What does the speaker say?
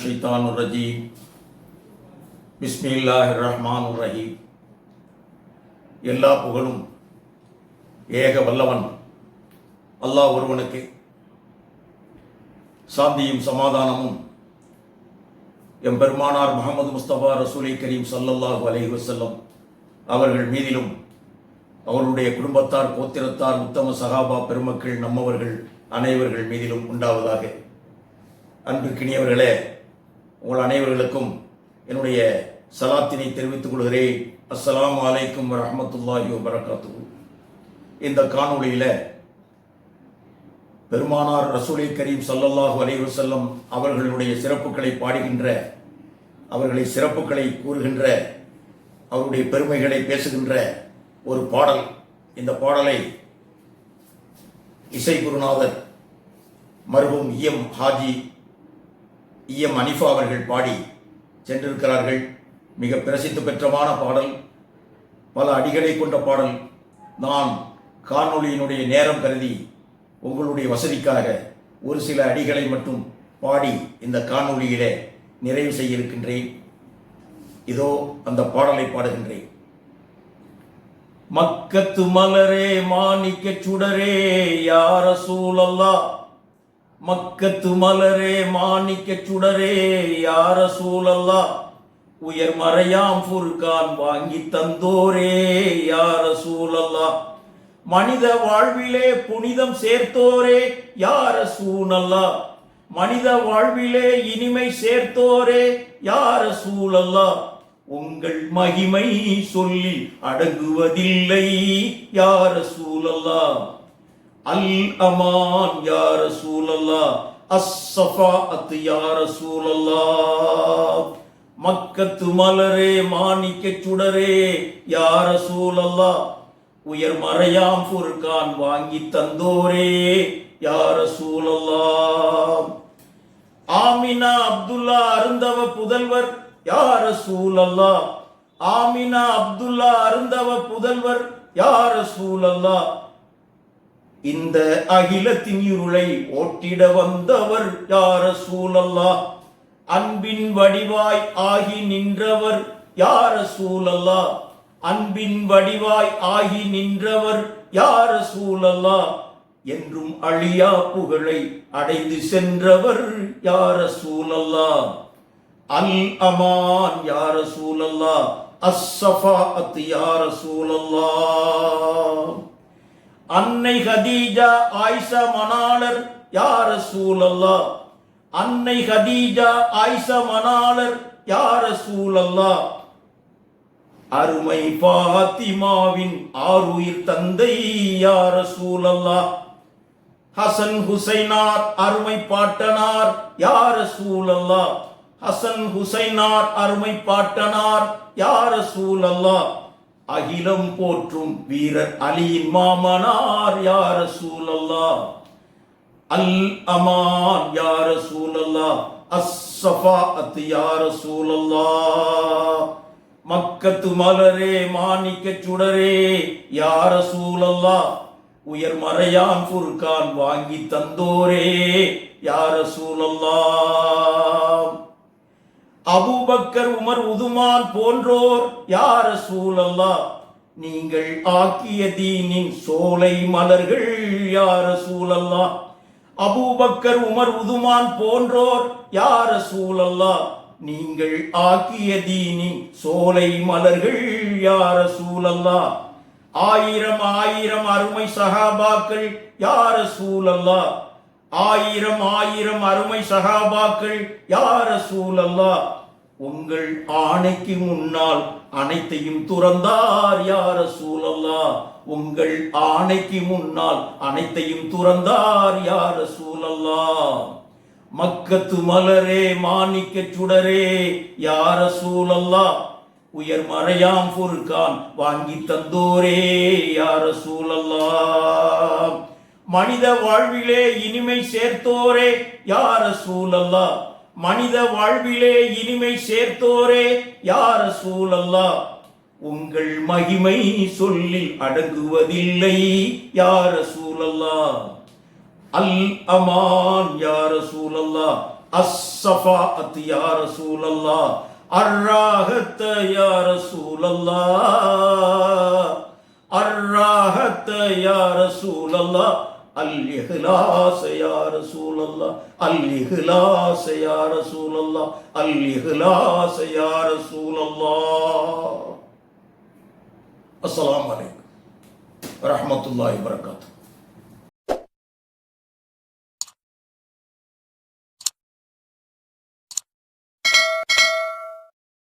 மினஷ்-ஷைத்தானிர் ரஜீம். பிஸ்மில்லாஹிர் ரஹ்மானிர் ரஹீம். எல்லா புகழும் ஏக வல்லவன் அல்லாஹ் ஒருவனுக்கு. சாந்தியும் சமாதானமும் எம்பெருமானார் முஹம்மது முஸ்தபா ரசூலை கரீம் ஸல்லல்லாஹு அலைஹி வஸல்லம் அவர்கள் மீதிலும், அவருடைய குடும்பத்தார், கோத்திரத்தார், உத்தம சஹாபா பெருமக்கள், நம்மவர்கள் அனைவர்கள் மீதிலும் உண்டாவதாக. அன்பிற்கினியவர்களே, உங்கள் அனைவர்களுக்கும் என்னுடைய சலாத்தினை தெரிவித்துக் கொள்கிறேன். அஸ்ஸலாமு அலைக்கும் வரஹ்மத்துல்லாஹி வபரகாத்துஹு. இந்த காணொளியில் பெருமானார் ரசூலை கரீம் ஸல்லல்லாஹு அலைஹி வஸல்லம் அவர்களுடைய சிறப்புகளை பாடுகின்ற, அவர்களை சிறப்புகளை கூறுகின்ற, அவருடைய பெருமைகளை பேசுகின்ற ஒரு பாடல். இந்த பாடலை இசை குருநாதர் மர்ஹூம் இஎம் ஹாஜி இஎம் அனிஃபா அவர்கள் பாடி சென்றிருக்கிறார்கள். மிக பிரசித்தி பெற்றமான பாடல், பல அடிகளை கொண்ட பாடல். நான் காணொளியினுடைய நேரம் கருதி உங்களுடைய வசதிக்காக ஒரு சில அடிகளை மட்டும் பாடி இந்த காணொளியிலே நிறைவு செய்ய இருக்கின்றேன். இதோ அந்த பாடலை பாடுகின்றேன். மக்கத்து மலரே மாணிக்க சுடரே யா ரசூலல்லாஹ், மக்கத்து மலரே மாணிக்க சுடரே யா ரசூலல்லாஹ், உயர் மறையாம் ஃபுர்கான் வாங்கி தந்தோரே யா ரசூலல்லாஹ், மனித வாழ்விலே புனிதம் சேர்த்தோரே யா ரசூலல்லாஹ், மனித வாழ்விலே இனிமை சேர்த்தோரே யா ரசூலல்லாஹ், உங்கள் மகிமை சொல்லி அடங்குவதில்லை யா ரசூலல்லாஹ், அல் அமான் யா ரசூலல்லாஹ், அஸ்-ஸஃபாஅத் யா ரசூலல்லாஹ், மக்கத்து மலரே மாணிக்க சுடரே யா ரசூலல்லாஹ், உயர் மறையாம் ஃபுர்கான் வாங்கி தந்தோரே யா ரசூலல்லாஹ், ஆமினா அப்துல்லா அருந்தவ புதல்வர் யா ரசூலல்லாஹ், ஆமினா அப்துல்லா அருந்தவ புதல்வர் யா ரசூலல்லாஹ், இந்த அகிலத்தின் இருளை ஓட்டிட வந்தவர் யா ரசூலல்லாஹ், அன்பின் வடிவாய் ஆகி நின்றவர் யா ரசூலல்லாஹ், அன்பின் வடிவாய் ஆகி நின்றவர் யா ரசூலல்லாஹ், என்றும் அழியா புகழை அடைந்து சென்றவர் யா ரசூலல்லாஹ், அல் அமான் யா ரசூலல்லாஹ், அஸ்-ஸஃபாஅத் யா ரசூலல்லாஹ், அன்னை ஹதீஜா ஆயிஷா மணாளர் யா ரசூலல்லாஹ், அன்னை ஹதீஜா ஆயிஷா மணாளர் யா ரசூலல்லாஹ், அருமை பாத்திமாவின் ஆருயிர் தந்தை யா ரசூலல்லாஹ், ஹசன் ஹுசைனார் அருமை பாட்டனார் யா ரசூலல்லாஹ், ஹசன் ஹுசைனார் அருமை பாட்டனார் யா ரசூலல்லாஹ், அகிலம் போற்றும் வீரர் அலியின் மாமனார் யா ரசூலல்லாஹ், அல் அமான் யா ரசூலல்லாஹ், அஸ்-ஸஃபாஅத் யா ரசூலல்லாஹ், மக்கத்து மலரே மாணிக்க சுடரே யா ரசூலல்லாஹ், உயர் மறையான் ஃபுர்கான் வாங்கி தந்தோரே யா ரசூலல்லாஹ், அபூபக்கர் உமர் உதுமான் போன்றோர் யா ரசூலல்லாஹ், நீங்கள் ஆக்கிய தீனின் சோலை மலர்கள் யா ரசூலல்லாஹ், அபூபக்கர் உமர் உதுமான் போன்றோர் யா ரசூலல்லாஹ், நீங்கள் ஆக்கிய தீனின் சோலை மலர்கள் யா ரசூலல்லாஹ், ஆயிரம் ஆயிரம் அருமை சஹாபாக்கள் யா ரசூலல்லாஹ், ஆயிரம் ஆயிரம் அருமை சஹாபாக்கள் யா ரசூலல்லாஹ், உங்கள் ஆணைக்கு முன்னால் அனைத்தையும் துறந்தார் யா ரசூலல்லாஹ், உங்கள் ஆணைக்கு முன்னால் அனைத்தையும் துறந்தார் யா ரசூலல்லாஹ், மக்கத்து மலரே மாணிக்க சுடரே யா ரசூலல்லாஹ், உயர் மறையாம் ஃபுர்கான் வாங்கி தந்தோரே யா ரசூலல்லாஹ், மனித வாழ்விலே இனிமை சேர்த்தோரே யா ரசூலல்லாஹ், மனித வாழ்விலே இனிமை சேர்த்தோரே யா ரசூலல்லாஹ், உங்கள் மகிமை சொல்லி அடங்குவதில்லை யா ரசூலல்லாஹ், அல் அமான் யா ரசூலல்லாஹ், அஸ்ஸஃபாஅத் யா ரசூலல்லாஹ், அர்ராஹத் யா ரசூலல்லாஹ், அர்ராஹத் யா ரசூலல்லாஹ், அல் இஹ்லாஸ் யா ரசூலல்லாஹ், அல் இஹ்லாஸ் யா ரசூலல்லாஹ், அல் இஹ்லாஸ் யா ரசூலல்லாஹ். அஸ்ஸலாமு அலைக்கும் வரஹ்மத்துல்லாஹி வபரகாத்துஹு.